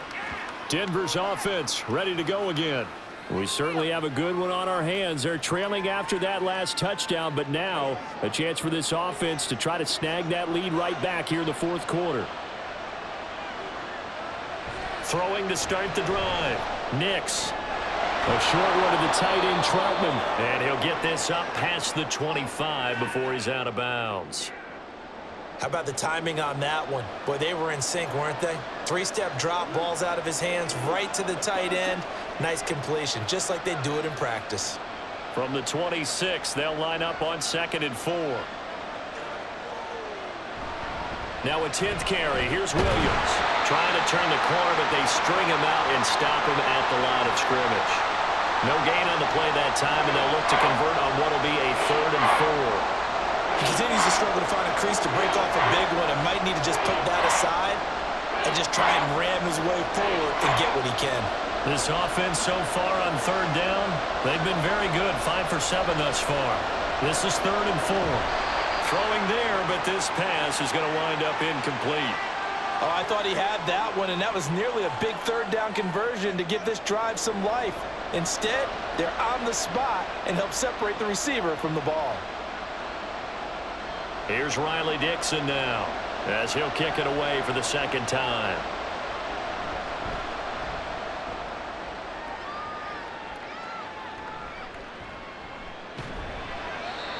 D: Denver's offense ready to go again. We certainly have a good one on our hands. They're trailing after that last touchdown, but now a chance for this offense to try to snag that lead right back here in the 4th quarter. Throwing to start the drive. Nix. A short one to the tight end, Troutman. And he'll get this up past the 25 before he's out of bounds.
C: How about the timing on that one? Boy, they were in sync, weren't they? 3-step drop, balls out of his hands, right to the tight end. Nice completion, just like they do it in practice.
D: From the 26, they'll line up on 2nd and 4. Now a 10th carry. Here's Williams. Trying to turn the corner, but they string him out and stop him at the line of scrimmage. No gain on the play that time, and they'll look to convert on what will be a 3rd and 4.
C: He continues to struggle to find a crease to break off a big one and might need to just put that aside and just try and ram his way forward and get what he can.
D: This offense so far on 3rd down, they've been very good. 5 for 7 thus far. This is 3rd and 4. Throwing there, but this pass is going to wind up incomplete.
C: Oh, I thought he had that one, and that was nearly a big 3rd down conversion to give this drive some life. Instead, they're on the spot and help separate the receiver from the ball.
D: Here's Riley Dixon now, as he'll kick it away for the 2nd time.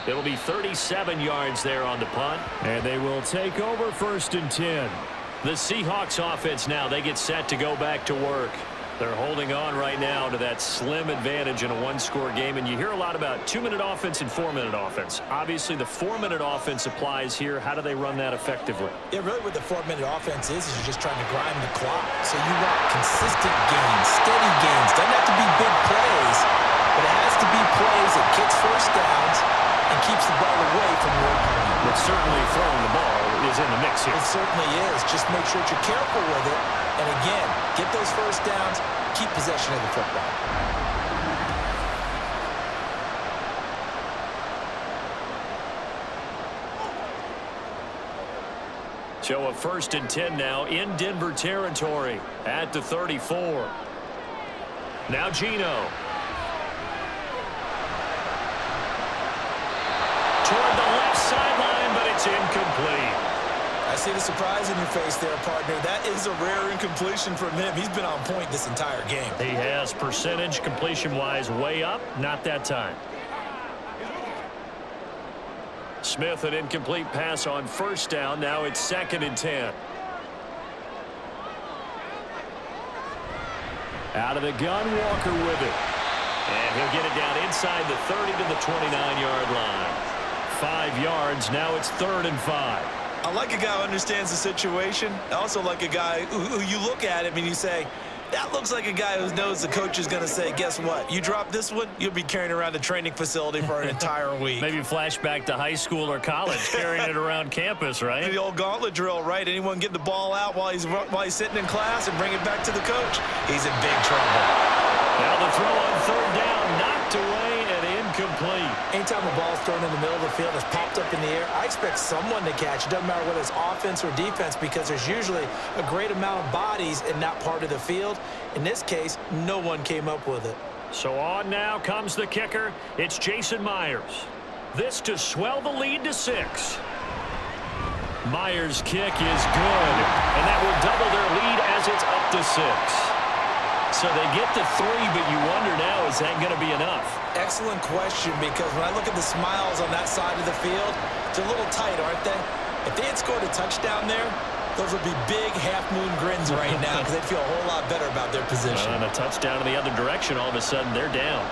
D: It'll be 37 yards there on the punt. And they will take over 1st and 10. The Seahawks offense now, they get set to go back to work. They're holding on right now to that slim advantage in a 1-score game. And you hear a lot about 2-minute offense and 4-minute offense. Obviously, the 4-minute offense applies here. How do they run that effectively?
C: Yeah, really what the 4-minute offense is you're just trying to grind the clock. So you want consistent gains, steady gains. Doesn't have to be big plays, but it has to be plays that gets 1st downs and keeps the ball away from your opponent.
D: But certainly throwing the ball is in the mix here.
C: It certainly is. Just make sure that you're careful with it. And again, get those 1st downs, keep possession of the football.
D: So a 1st and 10 now in Denver territory at the 34. Now Geno. Toward the left sideline, but it's incomplete.
C: I see the surprise in your face there, partner. That is a rare incompletion from him. He's been on point this entire game.
D: He has percentage completion-wise way up, not that time. Smith, an incomplete pass on 1st down. Now it's 2nd and 10. Out of the gun, Walker with it. And he'll get it down inside the 30 to the 29-yard line. 5 yards, now it's 3rd and 5.
C: I like a guy who understands the situation. I also like a guy who you look at him and you say, that looks like a guy who knows the coach is going to say, guess what? You drop this one, you'll be carrying around the training facility for an entire week.
D: Maybe flashback to high school or college, carrying it around campus, right?
C: The old gauntlet drill, right? Anyone get the ball out while he's sitting in class and bring it back to the coach? He's in big trouble.
D: Now the throw on 3rd down, knocked away and incomplete.
C: Anytime a ball's thrown in the middle of the field, it's popped up in the air, I expect someone to catch. It doesn't matter whether it's offense or defense because there's usually a great amount of bodies in that part of the field. In this case, no one came up with it.
D: So on now comes the kicker. It's Jason Myers. This to swell the lead to 6. Myers' kick is good, and that will double their lead as it's up to 6. So they get to 3, but you wonder now, is that going to be enough?
C: Excellent question, because when I look at the smiles on that side of the field, it's a little tight, aren't they? If they had scored a touchdown there, those would be big half-moon grins right now because they'd feel a whole lot better about their position.
D: And a touchdown in the other direction, all of a sudden they're down.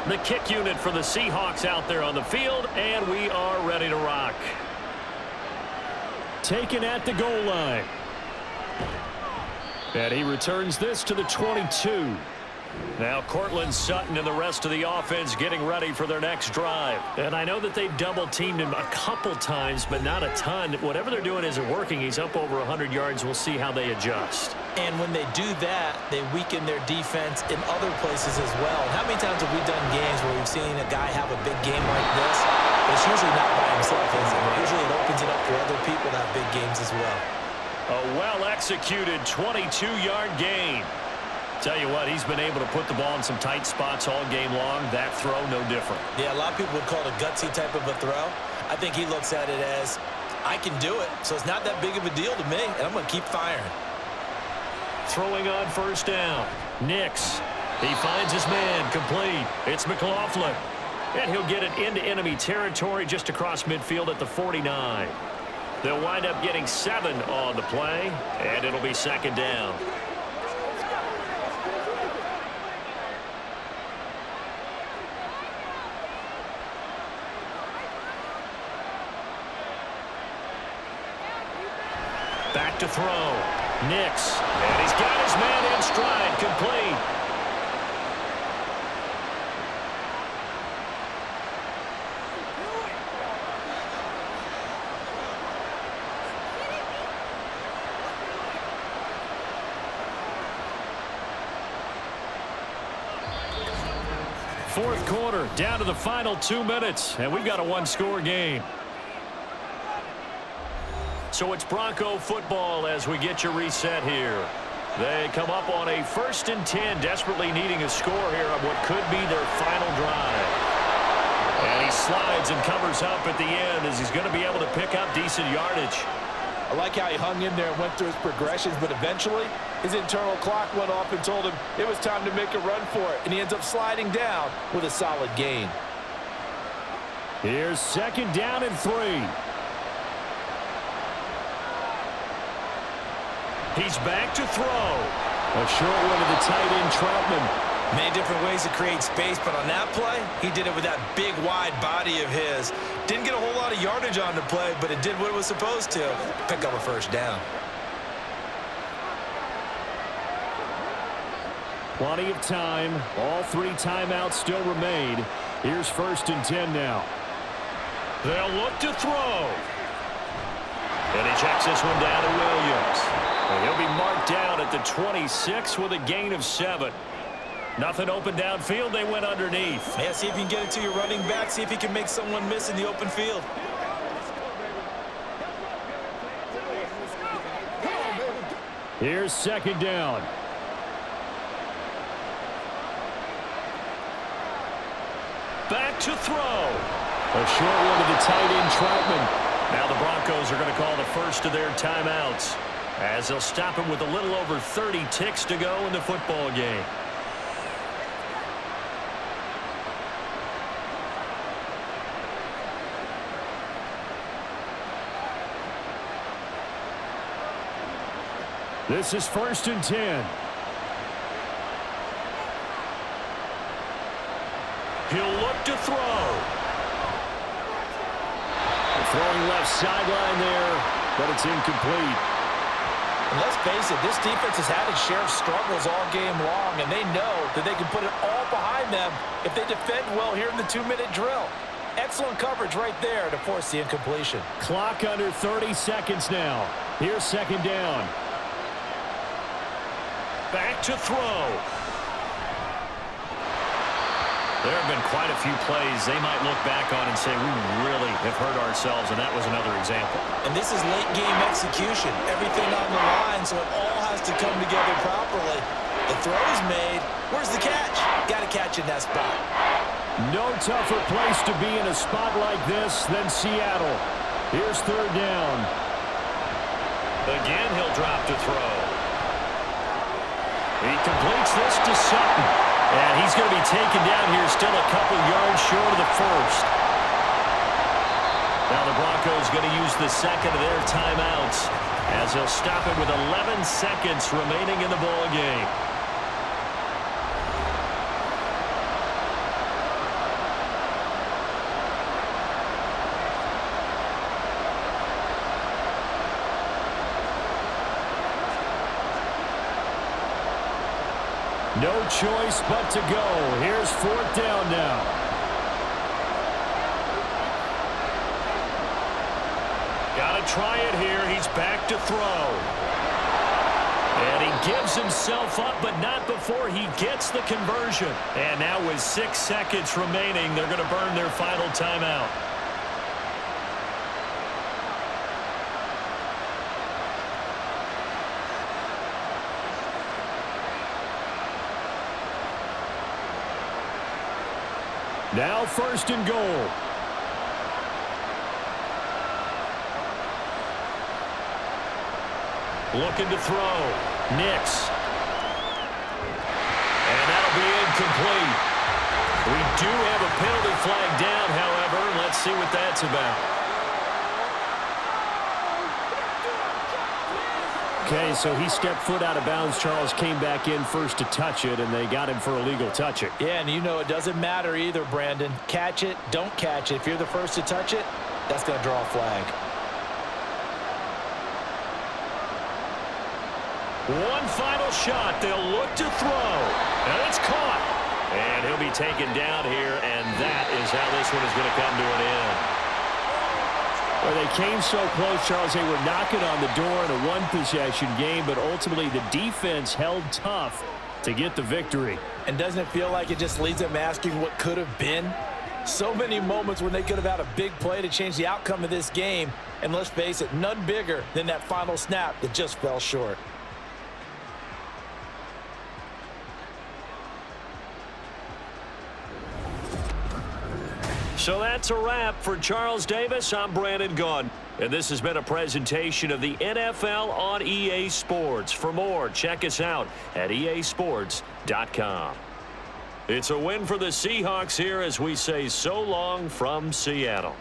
D: The kick unit for the Seahawks out there on the field, and we are ready to rock. Taken at the goal line. And he returns this to the 22. Now Cortland Sutton and the rest of the offense getting ready for their next drive. And I know that they've double-teamed him a couple times, but not a ton. Whatever they're doing isn't working. He's up over 100 yards. We'll see how they adjust.
C: And when they do that, they weaken their defense in other places as well. And how many times have we done games where we've seen a guy have a big game like this? But it's usually not by himself, is it? Usually it opens it up for other people to have big games as well.
D: A well-executed 22-yard gain. Tell you what, he's been able to put the ball in some tight spots all game long. That throw, no different.
C: Yeah, a lot of people would call it a gutsy type of a throw. I think he looks at it as, I can do it, so it's not that big of a deal to me, and I'm going to keep firing.
D: Throwing on 1st down. Nix. He finds his man, complete. It's McLaughlin. And he'll get it into enemy territory just across midfield at the 49. They'll wind up getting 7 on the play, and it'll be 2nd down. Back to throw. Nix. And he's got his man in stride, complete. Fourth quarter, down to the final 2 minutes, and we've got a one-score game. So it's Bronco football as we get your reset here. They come up on a 1st and 10, desperately needing a score here on what could be their final drive. And he slides and covers up at the end as he's going to be able to pick up decent yardage.
F: I like how he hung in there and went through his progressions, but eventually his internal clock went off and told him it was time to make a run for it, and he ends up sliding down with a solid gain.
D: Here's 2nd down and 3. He's back to throw. A short one to the tight end, Troutman.
C: Many different ways to create space, but on that play, he did it with that big, wide body of his. Didn't get a whole lot of yardage on the play, but it did what it was supposed to. Pick up a 1st down.
D: Plenty of time. All 3 timeouts still remain. Here's 1st and 10 now. They'll look to throw. And he checks this one down to Williams. And he'll be marked down at the 26 with a gain of 7. Nothing open downfield. They went underneath.
C: Yeah, see if you can get it to your running back. See if you can make someone miss in the open field.
D: Here's second down. Back to throw. A short one to the tight end, Troutman. Now the Broncos are going to call the first of their timeouts as they'll stop him with a little over 30 ticks to go in the football game. This is 1st and 10. He'll look to throw. Throwing left sideline there, but it's incomplete.
C: And let's face it, this defense has had its share of struggles all game long, and they know that they can put it all behind them if they defend well here in the 2-minute drill. Excellent coverage right there to force the incompletion.
D: Clock under 30 seconds now. Here's second down. Back to throw. There have been quite a few plays they might look back on and say, we really have hurt ourselves, and that was another example.
C: And this is late-game execution. Everything on the line, so it all has to come together properly. The throw's made. Where's the catch? Got to catch in that spot.
D: No tougher place to be in a spot like this than Seattle. Here's third down. Again, he'll drop to throw. He completes this to Sutton. And he's going to be taken down here still a couple yards short of the first. Now the Broncos going to use the second of their timeouts as they'll stop it with 11 seconds remaining in the ball game. No choice but to go. Here's fourth down now. Got to try it here. He's back to throw. And he gives himself up, but not before he gets the conversion. And now with 6 seconds remaining, they're going to burn their final timeout. Now 1st and goal. Looking to throw. Nix. And that'll be incomplete. We do have a penalty flag down, however. Let's see what that's about. Okay, so he stepped foot out of bounds. Charles came back in first to touch it, and they got him for a legal touching.
C: Yeah, and you know it doesn't matter either, Brandon. Catch it, don't catch it. If you're the first to touch it, that's going to draw a flag.
D: One final shot. They'll look to throw. And it's caught. And he'll be taken down here, and that is how this one is going to come to an end. Well, they came so close, Charles. They were knocking on the door in a one-possession game, but ultimately the defense held tough to get the victory.
C: And doesn't it feel like it just leaves them asking what could have been? So many moments when they could have had a big play to change the outcome of this game. And let's face it, none bigger than that final snap that just fell short.
D: So that's a wrap for Charles Davis. I'm Brandon Gaudin, and this has been a presentation of the NFL on EA Sports. For more, check us out at easports.com. It's a win for the Seahawks here as we say so long from Seattle.